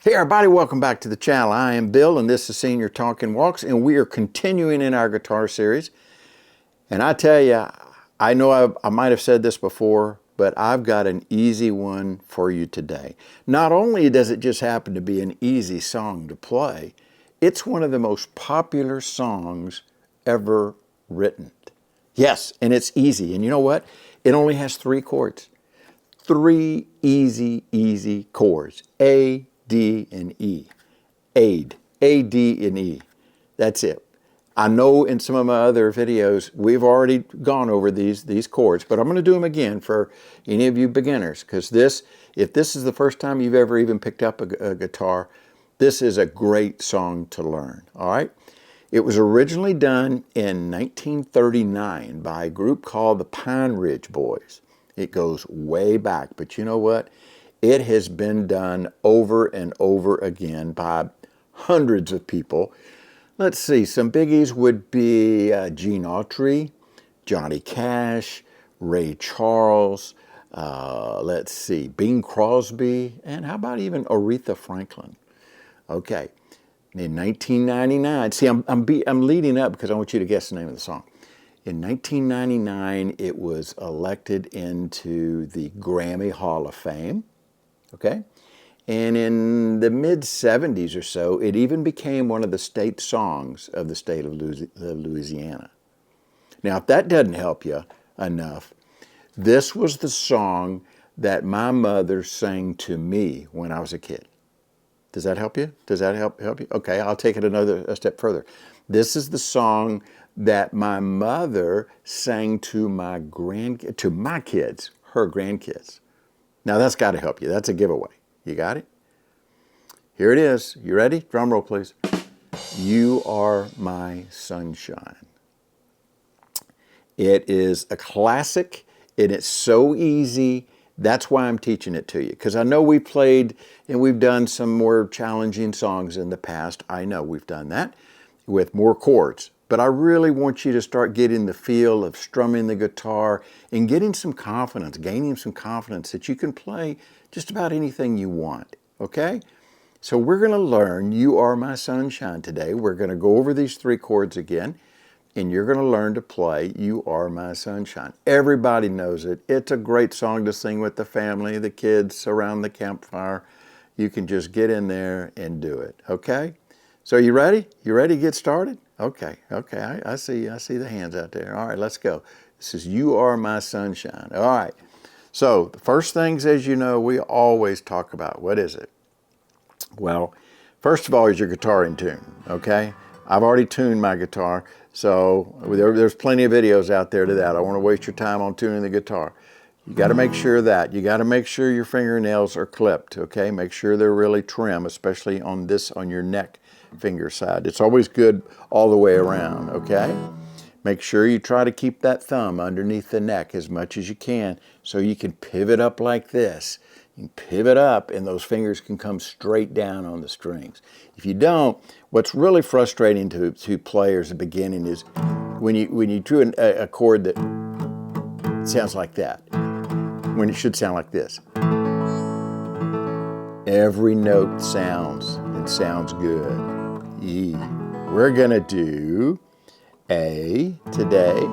Hey everybody, welcome back to the channel. I am Bill and this is Senior Talking Walks, and we are continuing in our guitar series. And I tell you, I know I might have said this before, but I've got an easy one for you today. Not only does it just happen to be an easy song to play, it's one of the most popular songs ever written. Yes, and it's easy. And you know what? It only has 3 chords. 3 easy chords. A, D, and E. Aid. A, D, and E. That's it. I know in some of my other videos, we've already gone over these chords, but I'm going to do them again for any of you beginners, because if this is the first time you've ever even picked up a guitar, this is a great song to learn, all right? It was originally done in 1939 by a group called the Pine Ridge Boys. It goes way back, but you know what? It has been done over and over again by hundreds of people. Let's see, some biggies would be Gene Autry, Johnny Cash, Ray Charles, let's see, Bing Crosby, and how about even Aretha Franklin? Okay, in 1999, see, I'm leading up because I want you to guess the name of the song. In 1999, it was elected into the Grammy Hall of Fame. Okay, and in the mid-70s or so, it even became one of the state songs of the state of Louisiana. Now, if that doesn't help you enough, this was the song that my mother sang to me when I was a kid. Does that help you? Does that help you? Okay, I'll take it a step further. This is the song that my mother sang to my kids, her grandkids. Now that's got to help you. That's a giveaway. You got it? Here it is. You ready? Drum roll, please. You Are My Sunshine. It is a classic, and it's so easy. That's why I'm teaching it to you, because I know we played and we've done some more challenging songs in the past. I know we've done that with more chords. But I really want you to start getting the feel of strumming the guitar and getting some confidence, gaining some confidence that you can play just about anything you want, okay? So we're going to learn You Are My Sunshine today. We're going to go over these 3 chords again, and you're going to learn to play You Are My Sunshine. Everybody knows it. It's a great song to sing with the family, the kids around the campfire. You can just get in there and do it, okay? So you ready? You ready to get started? Okay, I see the hands out there. All right, let's go. This is You Are My Sunshine. All right, so the first things, as you know, we always talk about. What is it? Well, first of all, is your guitar in tune, okay? I've already tuned my guitar, so there's plenty of videos out there to that. I don't want to waste your time on tuning the guitar. You got to make sure that. You got to make sure your fingernails are clipped, okay? Make sure they're really trim, especially on your neck finger side. It's always good all the way around, okay? Make sure you try to keep that thumb underneath the neck as much as you can so you can pivot up like this. You can pivot up and those fingers can come straight down on the strings. If you don't, what's really frustrating to players at the beginning is when you do a chord that sounds like that, when it should sound like this. Every note sounds good. E. We're going to do A today.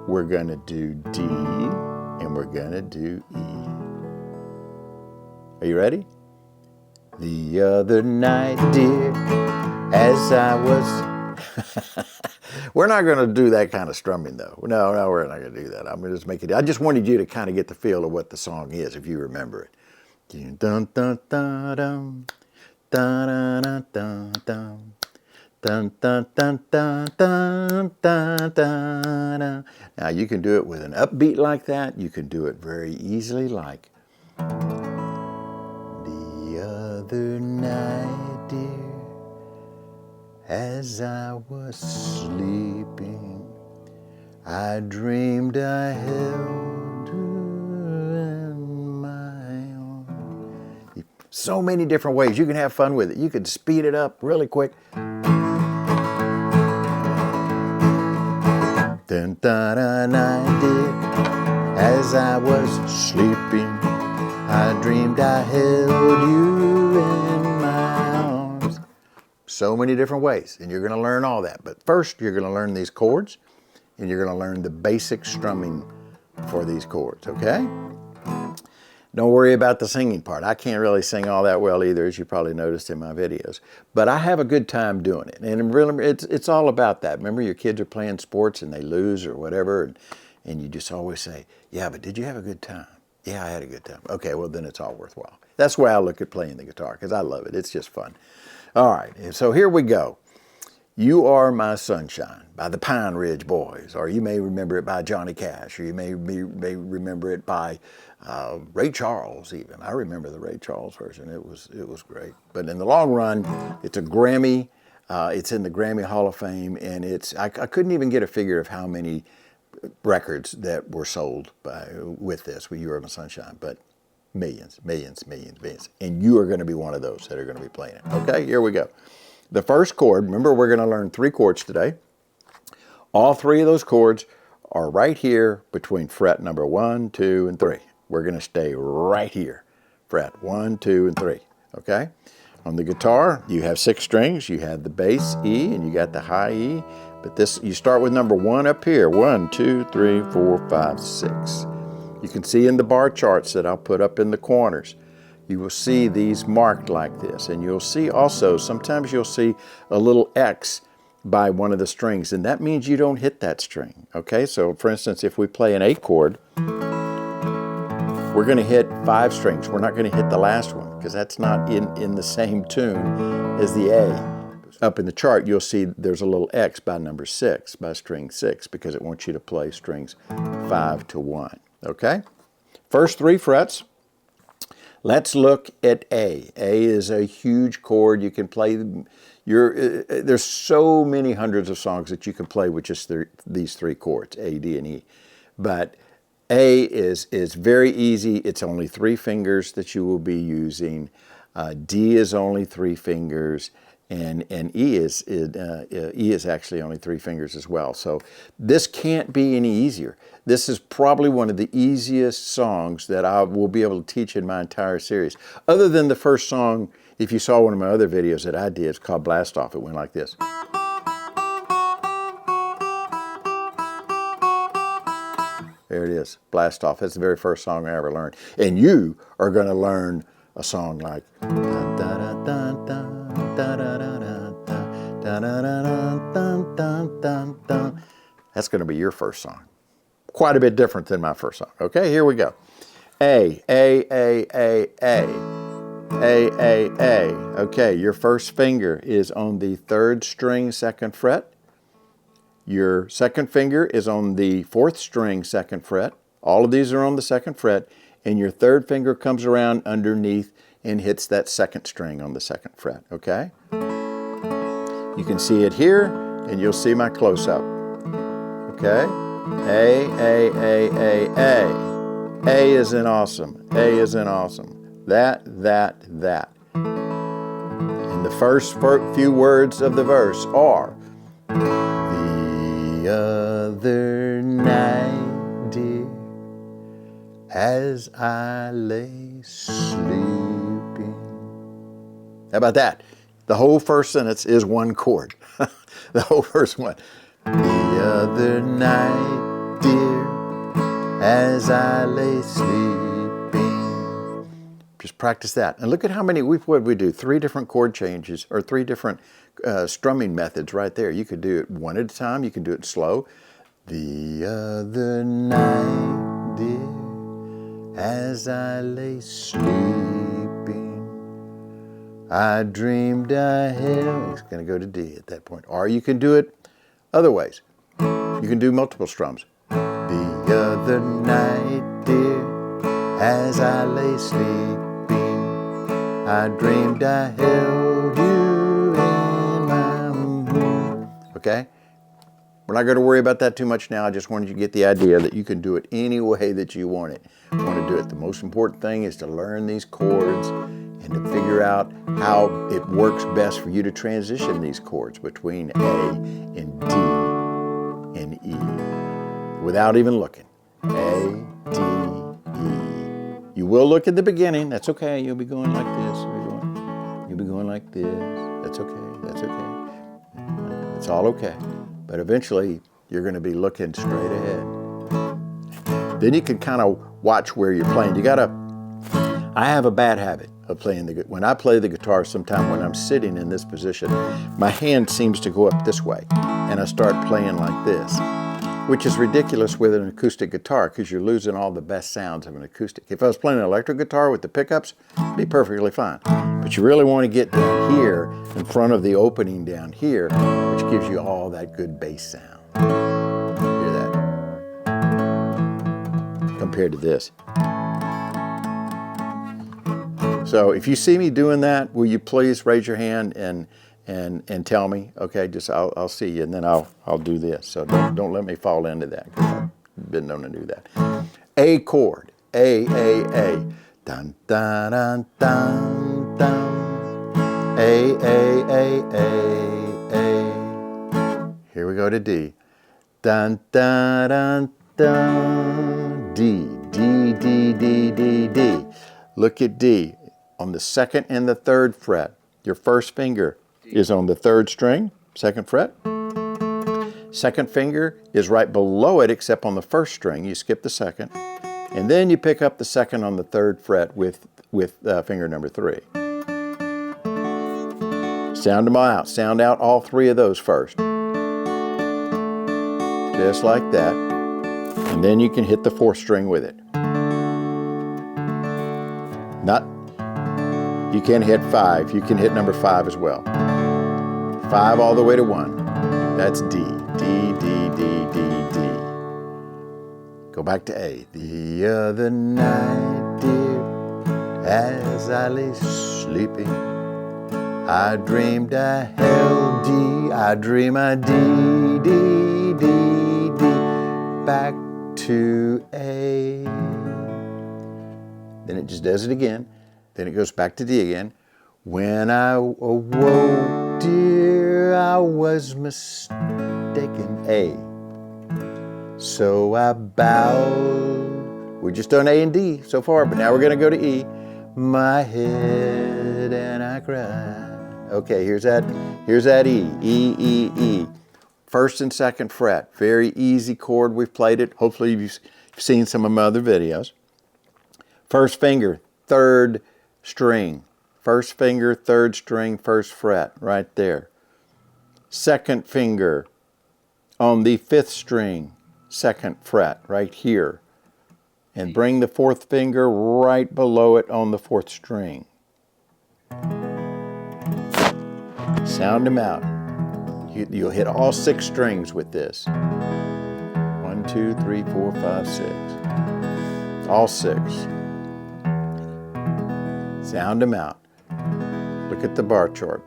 We're going to do D. And we're going to do E. Are you ready? The other night, dear, as I was... We're not going to do that kind of strumming, though. No, we're not going to do that. I'm going to just make it... I just wanted you to kind of get the feel of what the song is, if you remember it. Dun, dun, dun, dun. Dun, dun, dun, dun. Dun, dun, dun, dun, dun, dun, dun, dun. Now you can do it with an upbeat like that. You can do it very easily like the other night, dear, as I was sleeping, I dreamed I held her in my arms. So many different ways. You can have fun with it. You can speed it up really quick. Dun, dun, dun, dun, dear, as I was sleeping, I dreamed I held you in So many different ways, and you're going to learn all that. But first, you're going to learn these chords, and you're going to learn the basic strumming for these chords, okay? Don't worry about the singing part. I can't really sing all that well either, as you probably noticed in my videos. But I have a good time doing it. And really, it's all about that. Remember, your kids are playing sports and they lose or whatever, and you just always say, yeah, but did you have a good time? Yeah, I had a good time. Okay, well, then it's all worthwhile. That's the way I look at playing the guitar, because I love it. It's just fun. All right, so here we go. You Are My Sunshine by the Pine Ridge Boys, or you may remember it by Johnny Cash, or you may remember it by Ray Charles even. I remember the Ray Charles version. It was great. But in the long run, it's a Grammy. It's in the Grammy Hall of Fame, and I couldn't even get a figure of how many records that were sold with You Are My Sunshine, but millions, millions, millions, millions. And you are going to be one of those that are going to be playing it. Okay, here we go. The first chord, remember we're going to learn 3 chords today. All 3 of those chords are right here between fret number 1, 2, and 3. We're going to stay right here. Fret 1, 2, and 3. Okay? On the guitar, you have 6 strings. You have the bass E and you got the high E. But you start with number 1 up here. 1, 2, 3, 4, 5, 6. You can see in the bar charts that I'll put up in the corners, you will see these marked like this. And you'll see also, sometimes you'll see a little X by one of the strings, and that means you don't hit that string. Okay, so for instance, if we play an A chord, we're going to hit 5 strings. We're not going to hit the last one because that's not in the same tune as the A. Up in the chart, you'll see there's a little X by number 6, by string 6, because it wants you to play strings 5 to 1. Okay? First 3 frets. Let's look at A. A is a huge chord. You can play, there's so many hundreds of songs that you can play with just these 3 chords, A, D, and E. But A is very easy. It's only 3 fingers that you will be using. D is only 3 fingers. And E is actually only 3 fingers as well. So this can't be any easier. This is probably one of the easiest songs that I will be able to teach in my entire series. Other than the first song, if you saw one of my other videos that I did, it's called Blast Off. It went like this. There it is, Blast Off. That's the very first song I ever learned. And you are going to learn a song like da da da da da da da da da da. That's going to be your first song. Quite a bit different than my first song. Okay, here we go. A, A, A, A, A. A, A, A. Okay, your first finger is on the 3rd string, 2nd fret. Your second finger is on the 4th string, 2nd fret. All of these are on the 2nd fret. And your 3rd finger comes around underneath and hits that 2nd string on the 2nd fret, okay? You can see it here, and you'll see my close-up, okay? A, A, A, A, A. A is in awesome. A is in awesome. That. And the first few words of the verse are, the other night, dear, as I lay sleeping. How about that? The whole first sentence is 1 chord. The whole first one. The other night, dear, as I lay sleeping. Just practice that. And look at how many, what we do, 3 different chord changes, or 3 different strumming methods right there. You could do it one at a time. You can do it slow. The other night, dear, as I lay sleeping, I dreamed I held. It's going to go to D at that point. Or you can do it other ways. You can do multiple strums. The other night, dear, as I lay sleeping, I dreamed I held you in my arms. Okay? We're not going to worry about that too much now. I just wanted you to get the idea that you can do it any way that you want it. Want to do it. The most important thing is to learn these chords and to figure out how it works best for you to transition these chords between A and D and E without even looking. A, D, E. You will look at the beginning. That's okay. You'll be going like this. You'll You'll be going like this. That's okay. That's okay. It's all okay. But eventually, you're going to be looking straight ahead. Then you can kind of watch where you're playing. I have a bad habit of playing when I play the guitar, sometime when I'm sitting in this position, my hand seems to go up this way, and I start playing like this, which is ridiculous with an acoustic guitar because you're losing all the best sounds of an acoustic. If I was playing an electric guitar with the pickups, it'd be perfectly fine. But you really want to get down here in front of the opening down here, which gives you all that good bass sound. Hear that? Compared to this. So if you see me doing that, will you please raise your hand and tell me? Okay, just I'll see you, and then I'll do this. So don't let me fall into that because I've been known to do that. A chord, A. Dun dun dun dun dun. A. Here we go to D. Dun dun dun dun. D. Look at D. On the second and the third fret, your first finger is on the third string, second fret. Second finger is right below it except on the first string. You skip the second. And then you pick up the second on the third fret with finger number 3. Sound them out. Sound out all 3 of those first. Just like that. And then you can hit the 4th string with it. You can hit 5. You can hit number 5 as well. 5 all the way to 1. That's D. D. Go back to A. The other night, dear, as I lay sleeping, I dreamed I held D. I dream I D. Back to A. Then it just does it again. Then it goes back to D again. When I awoke, dear, I was mistaken. A. So I bowed. We've just done A and D so far, but now we're going to go to E. My head and I cried. Okay, here's that E. E. First and second fret. Very easy chord. We've played it. Hopefully you've seen some of my other videos. First finger, third string. First finger, third string, first fret, right there. Second finger on the 5th string, second fret, right here. And bring the 4th finger right below it on the 4th string. Sound them out. You'll hit all 6 strings with this. 1, 2, 3, 4, 5, 6. All 6. Sound them out. Look at the bar chart.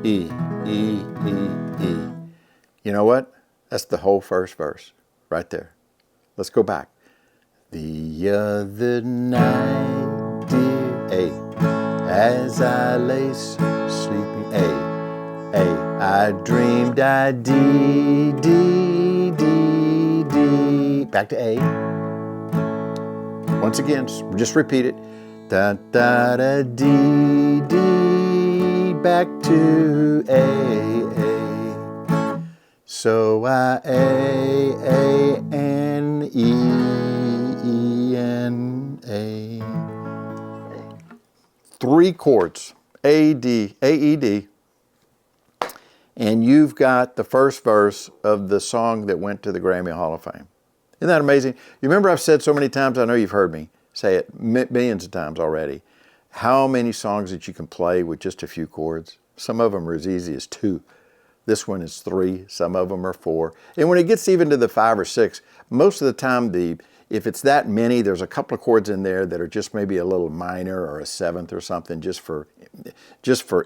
E. You know what? That's the whole first verse right there. Let's go back. The other night, dear, A, as I lay sleeping, A, I dreamed I D. Back to A. Once again, just repeat it. Da da da D. Back to A. So I A N E N A. 3 chords. A D, A E D. And you've got the first verse of the song that went to the Grammy Hall of Fame. Isn't that amazing? You remember I've said so many times, I know you've heard me say it millions of times already, how many songs that you can play with just a few chords. Some of them are as easy as 2. This one is 3, some of them are 4. And when it gets even to the 5 or 6, most of the time, if it's that many, there's a couple of chords in there that are just maybe a little minor or a 7th or something, just for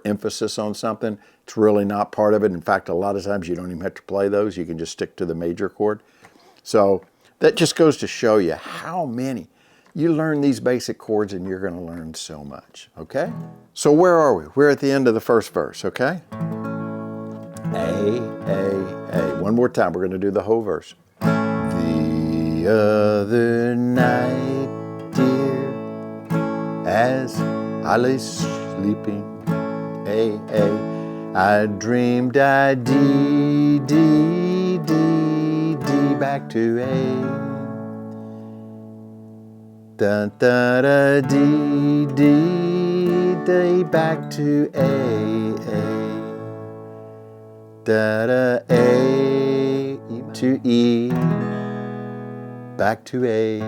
emphasis on something. It's really not part of it. In fact, a lot of times you don't even have to play those. You can just stick to the major chord. So that just goes to show you how many. You learn these basic chords and you're going to learn so much, okay? So where are we? We're at the end of the first verse, okay? A. One more time, we're going to do the whole verse. The other night, dear, as I lay sleeping, A, A. I dreamed I D, D, D, D, back to A. Da, da, da, D, D, D, back to A, A. Da, da, A, E to E, back to A.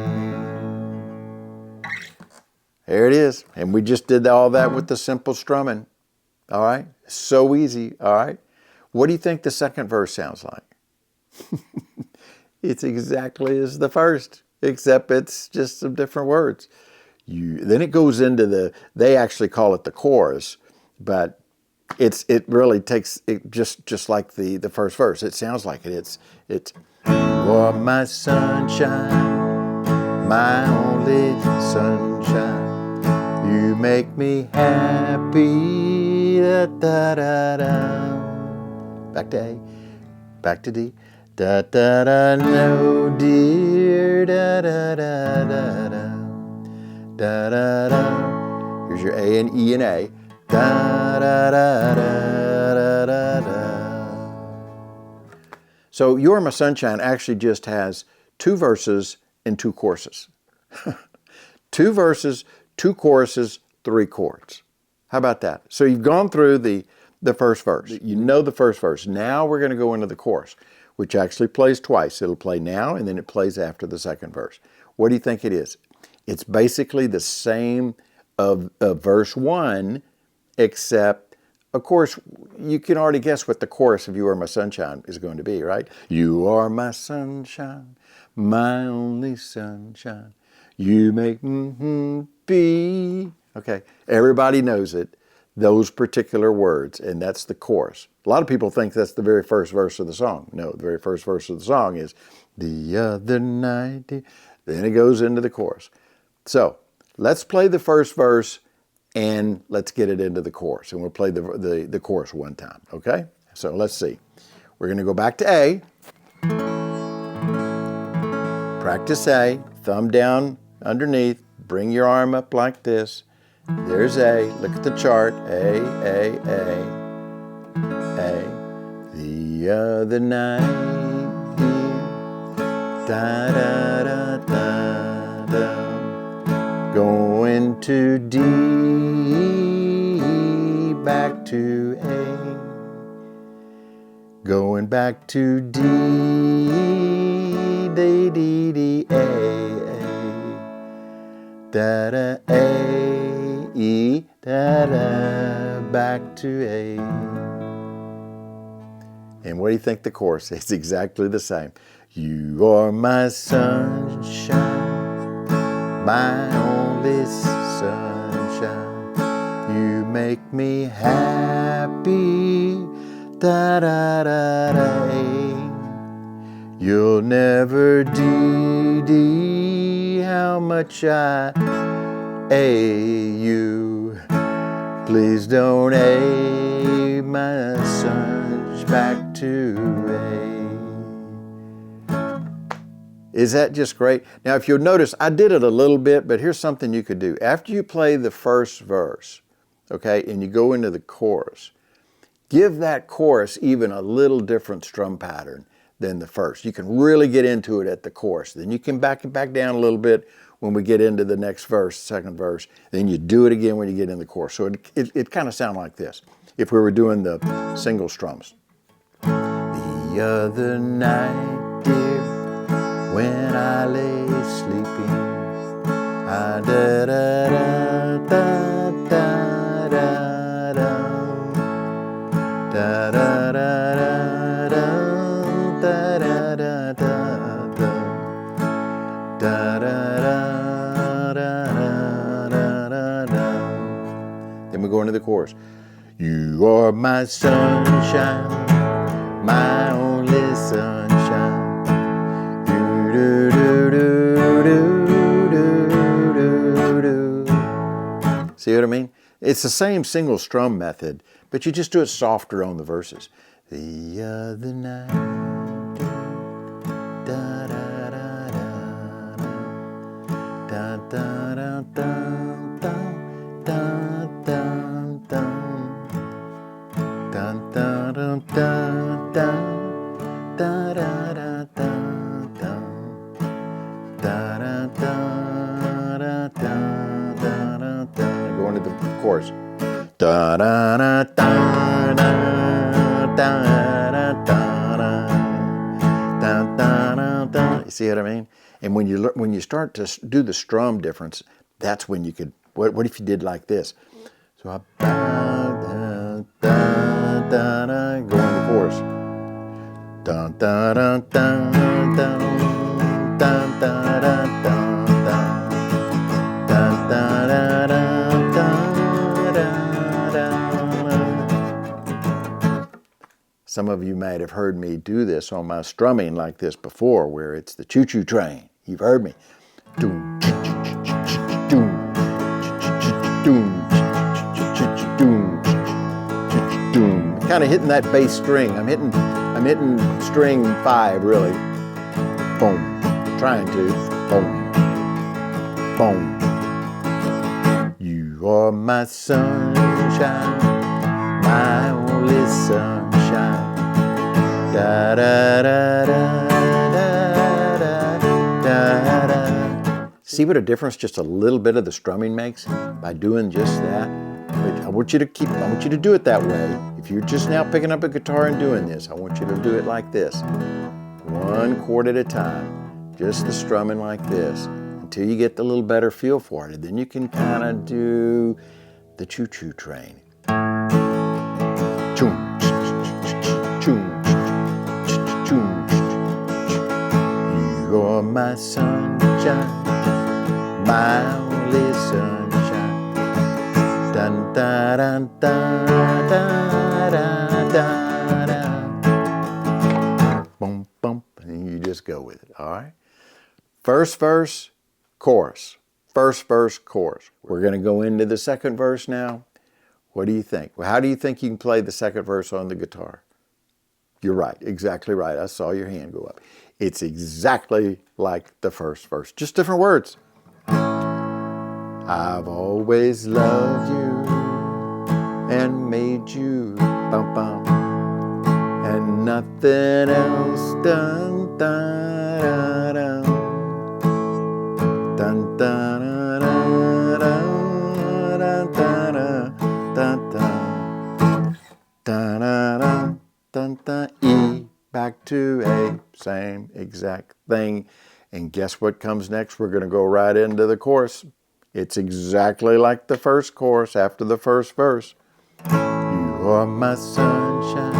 There it is. And we just did all that with the simple strumming. All right? So easy. All right? What do you think the second verse sounds like? It's exactly as the first, except it's just some different words. Then it goes into they actually call it the chorus, but it really takes it just like the first verse. It sounds like it. It's you are my sunshine, my only sunshine. You make me happy. Da, da, da, da. Back to A, back to D. Da da da, no dear. Da da da da da. Da da da. Here's your A and E and A. Da da da da da da da. So You Are My Sunshine actually just has 2 verses and 2 choruses. 2 verses, 2 choruses, 3 chords. How about that? So you've gone through the first verse. You know the first verse. Now we're going to go into the chorus, which actually plays twice. It'll play now and then it plays after the second verse. What do you think it is? It's basically the same of verse 1, except, of course, you can already guess what the chorus of You Are My Sunshine is going to be, right? You are my sunshine, my only sunshine. You make be. Okay, everybody knows it, those particular words, and that's the chorus. A lot of people think that's the very first verse of the song. No, the very first verse of the song is the other night. Then it goes into the chorus. So let's play the first verse and let's get it into the chorus. And we'll play the chorus one time, okay? So let's see. We're going to go back to A. Practice A, thumb down underneath, bring your arm up like this. There's A, look at the chart, A, A, A, A. The other night, dear, da, da, da, da, da. Going to D, back to A. Going back to D, D, D, D, A, A. Da, da, A, E, da, da, back to A. And what do you think the chorus is? It's exactly the same. You are my sunshine, my only sunshine. You make me happy, da, da, da, da. You'll never D, how much I you. Please don't A my son's back to A. Is that just great? Now, if you'll notice, I did it a little bit, but here's something you could do. After you play the first verse, okay, and you go into the chorus, give that chorus even a little different strum pattern than the first. You can really get into it at the chorus. Then you can back it back down a little bit when we get into the next verse, second verse. Then you do it again when you get in the chorus. So it kind of sounds like this, if we were doing the single strums. The other night, dear, when I lay sleeping, I da da da da da da da da da da da da da da da da da da. Then we go into the chorus. You are my sunshine, my only sunshine. Do do do do do do. See what I mean? It's the same single strum method, but you just do it softer on the verses. The other night, da da da da da da da da da da. dun, dun, dun, dun, dun, dun, dun. Da da da da da da da da da da da. Going to the chorus. Da da da da da da da da da da. You see what I mean? And when you start to do the strum difference, that's when you could. What if you did like this? So I da da da da. Go in the chorus. Dun dun dun dun dun dun dun dun dun dun dun dun. Some of you might have heard me do this on my strumming like this before, where it's the choo-choo train. You've heard me. Kind of hitting that bass string. I'm hitting string 5 really. Boom. Trying to. Boom. Boom. You are my sunshine, my only sunshine. Da da da da da da da da. See what a difference just a little bit of the strumming makes by doing just that? But I want you to do it that way. If you're just now picking up a guitar and doing this, I want you to do it like this. 1 chord at a time. Just the strumming like this until you get the little better feel for it. And then you can kind of do the choo-choo train. Choom, choom, choom. You're my sunshine, my only sunshine. Dun, da, dun, da, da, da, da, da. Boom, boom, and you just go with it, all right? First verse, chorus. First verse, chorus. We're going to go into the second verse now. What do you think? Well, how do you think you can play the second verse on the guitar? You're right, exactly right. I saw your hand go up. It's exactly like the first verse, just different words. I've always loved you and made you bum bum, and nothing else. Dun dun dun dun dun dun dun dun dun dun dun. E back to A, same exact thing. And guess what comes next? We're going to go right into the chorus. It's exactly like the first chorus after the first verse. You are my sunshine,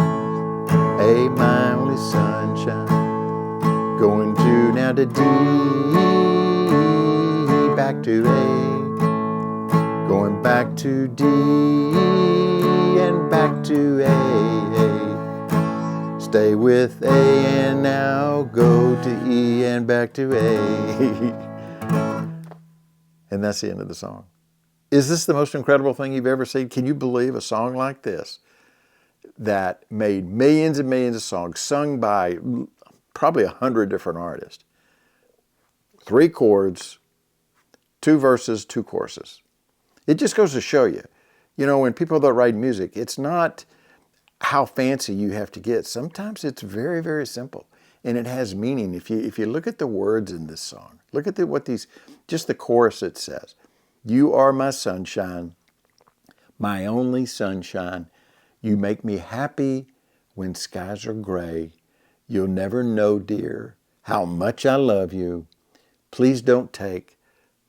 A, my only sunshine. Going to now to D, back to A. Going back to D and back to A. Stay with A and now go to E and back to A. And that's the end of the song. Is this the most incredible thing you've ever seen? Can you believe a song like this that made millions and millions of songs sung by probably 100 different artists? 3 chords, 2 verses, 2 choruses. It just goes to show you, when people that write music, it's not how fancy you have to get. Sometimes it's very, very simple. And it has meaning. If you look at the words in this song, look at just the chorus it says. You are my sunshine, my only sunshine. You make me happy when skies are gray. You'll never know, dear, how much I love you. Please don't take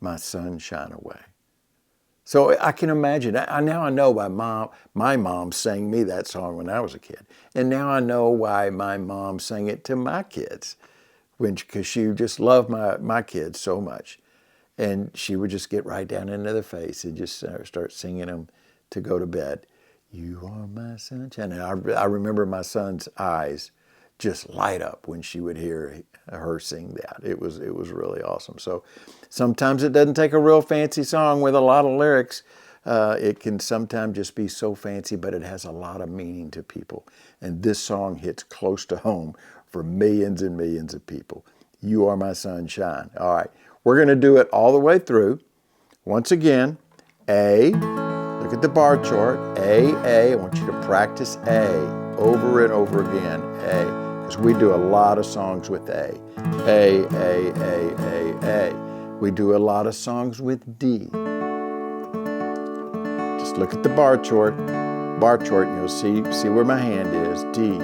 my sunshine away. So I can imagine. Now I know why my mom sang me that song when I was a kid. And now I know why my mom sang it to my kids, because she just loved my kids so much. And she would just get right down into their face and just start singing them to go to bed. You are my sunshine. And I remember my son's eyes just light up when she would hear her sing that. It was really awesome. So sometimes it doesn't take a real fancy song with a lot of lyrics. It can sometimes just be so fancy, but it has a lot of meaning to people. And this song hits close to home for millions and millions of people. You are my sunshine. All right, we're going to do it all the way through. Once again, A, look at the bar chart. A. I want you to practice A over and over again. A, because we do a lot of songs with A. A. We do a lot of songs with D. Just look at the bar chart, and you'll see where my hand is. D,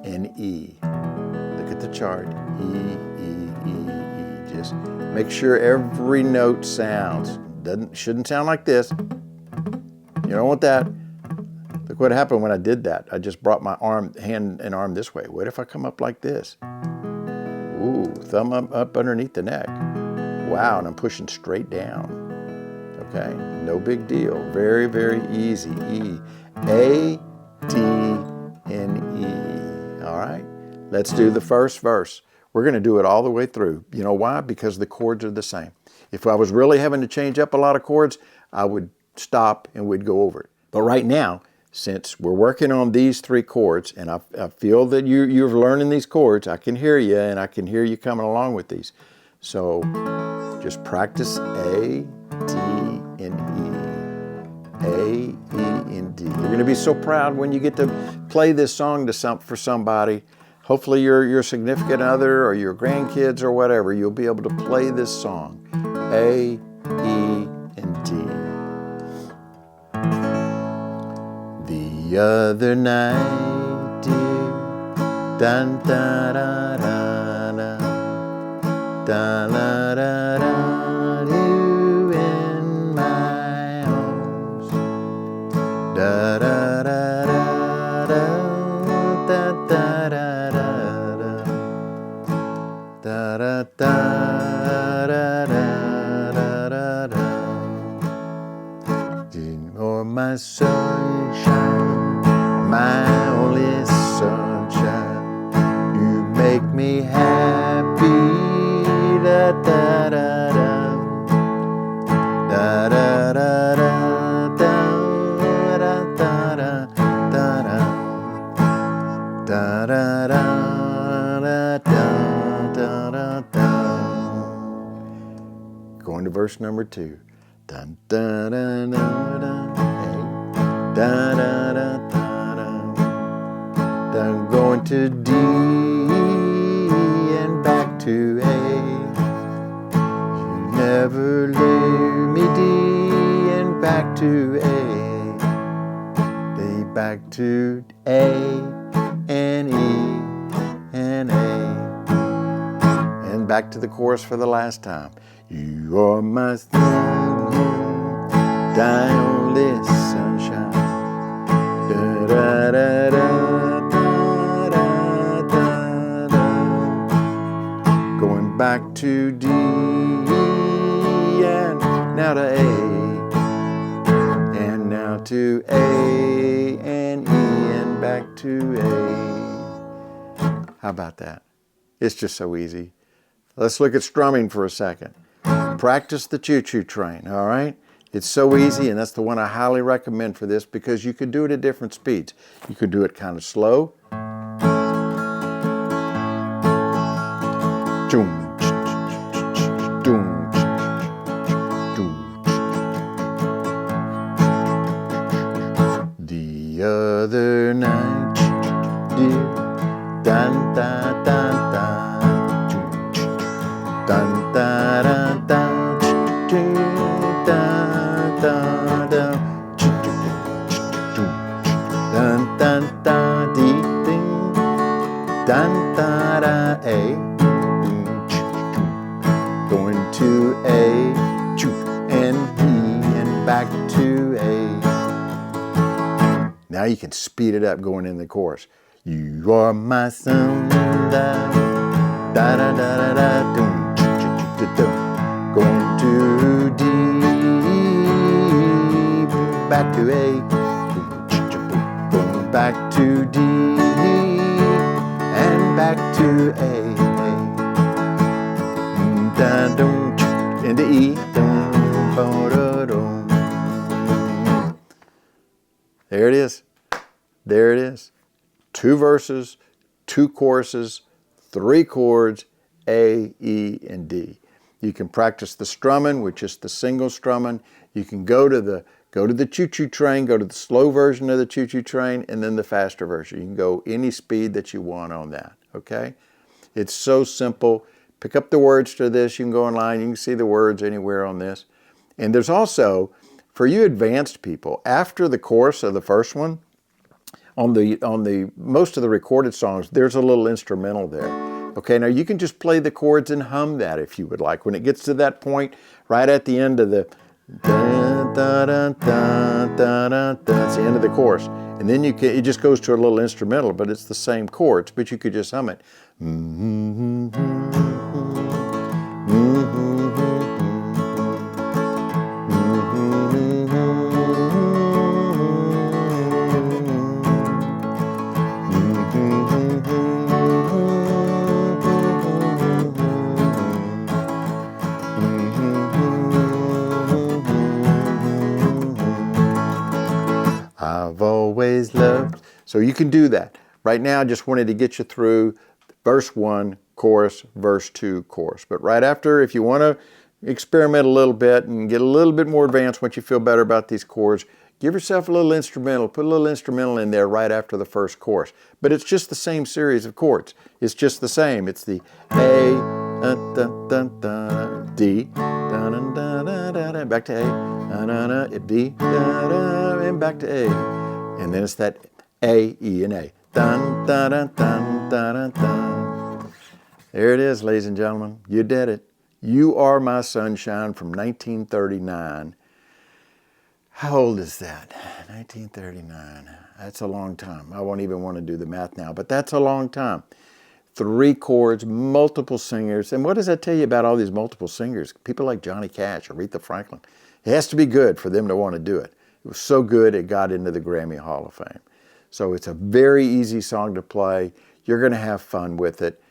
and E. Look at the chart. E. Just make sure every note sounds. Shouldn't sound like this. You don't want that. Look what happened when I did that. I just brought my hand and arm this way. What if I come up like this? Ooh, thumb up underneath the neck. Wow, and I'm pushing straight down. Okay, no big deal. Very, very easy. E. A, D, and E. All right, let's do the first verse. We're going to do it all the way through. You know why? Because the chords are the same. If I was really having to change up a lot of chords, I would stop and we'd go over it. But right now, since we're working on these 3 chords, and I feel that you're learning these chords, I can hear you, and I can hear you coming along with these. So just practice A, D, and E. A, E, and D. You're going to be so proud when you get to play this song for somebody. Hopefully your significant other or your grandkids or whatever, you'll be able to play this song. A, E, and D. The other night, dear, dun da da da da, da da da da, you in my arms, da da da da da, da da da da da, da da da da da. You're my sunshine, my only sunshine. You make me happy, da da da da, da da da da, da da da da, da da da da da da. Going to verse number 2. Dun dun dun dun dun, hey, dun dun dun dun dun. Then going to D and back to A. You never leave me D and back to A. D back to A and E and A. And back to the chorus for the last time. You are my sunshine, thy only sunshine. Da da da da da da da da. Going back to D and now to A, and now to A and E and back to A. How about that? It's just so easy. Let's look at strumming for a second. Practice the choo-choo train, all right? It's so easy, and that's the one I highly recommend for this because you could do it at different speeds. You could do it kind of slow. The other night, dear, dun dun dun dun, dun dun dun dun. Dun da da A, going to A, and B, and back to A. Now you can speed it up going in the chorus. You are my sun, da da da da da, going to D, back to A, going back to D. Back to A, into E, there it is. There it is. 2 verses, 2 choruses, 3 chords, A, E, and D. You can practice the strumming, which is the single strumming. You can go to the choo-choo train, go to the slow version of the choo-choo train, and then the faster version. You can go any speed that you want on that, okay? It's so simple. Pick up the words to this. You can go online. You can see the words anywhere on this. And there's also, for you advanced people, after the chorus of the first one, on the most of the recorded songs, there's a little instrumental there. Okay, now you can just play the chords and hum that if you would like. When it gets to that point, right at the end of the dun, dun, dun, dun, dun, dun, that's the end of the chorus. And then it just goes to a little instrumental, but it's the same chords, but you could just hum it. I've always loved. So you can do that. Right now, I just wanted to get you through verse 1, chorus, verse 2, chorus. But right after, if you want to experiment a little bit and get a little bit more advanced once you feel better about these chords, give yourself a little instrumental. Put a little instrumental in there right after the first chorus. But it's just the same series of chords. It's just the same. It's the A, D, back to A, D, and back to A. And then it's that A, E, and A. Dun, dun, dun, dun, dun, dun. There it is, ladies and gentlemen. You did it. You Are My Sunshine from 1939. How old is that? 1939. That's a long time. I won't even want to do the math now, but that's a long time. 3 chords, multiple singers. And what does that tell you about all these multiple singers? People like Johnny Cash, Aretha Franklin. It has to be good for them to want to do it. It was so good it got into the Grammy Hall of Fame. So it's a very easy song to play. You're going to have fun with it.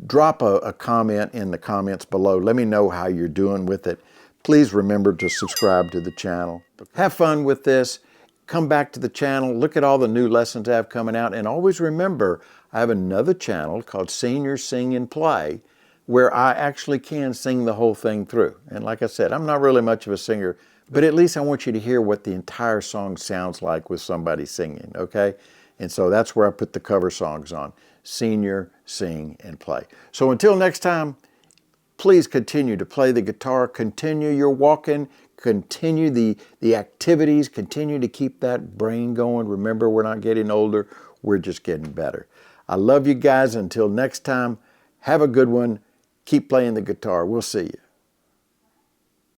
Drop a comment in the comments below. Let me know how you're doing with it. Please remember to subscribe to the channel. Have fun with this. Come back to the channel. Look at all the new lessons I have coming out. And always remember, I have another channel called Seniors Sing and Play, where I actually can sing the whole thing through. And like I said, I'm not really much of a singer, but at least I want you to hear what the entire song sounds like with somebody singing, okay? And so that's where I put the cover songs on. Senior Sing and Play. So until next time, please continue to play the guitar, continue your walking, continue the activities, continue to keep that brain going. Remember, we're not getting older, we're just getting better. I love you guys. Until next time, have a good one. Keep playing the guitar. We'll see you.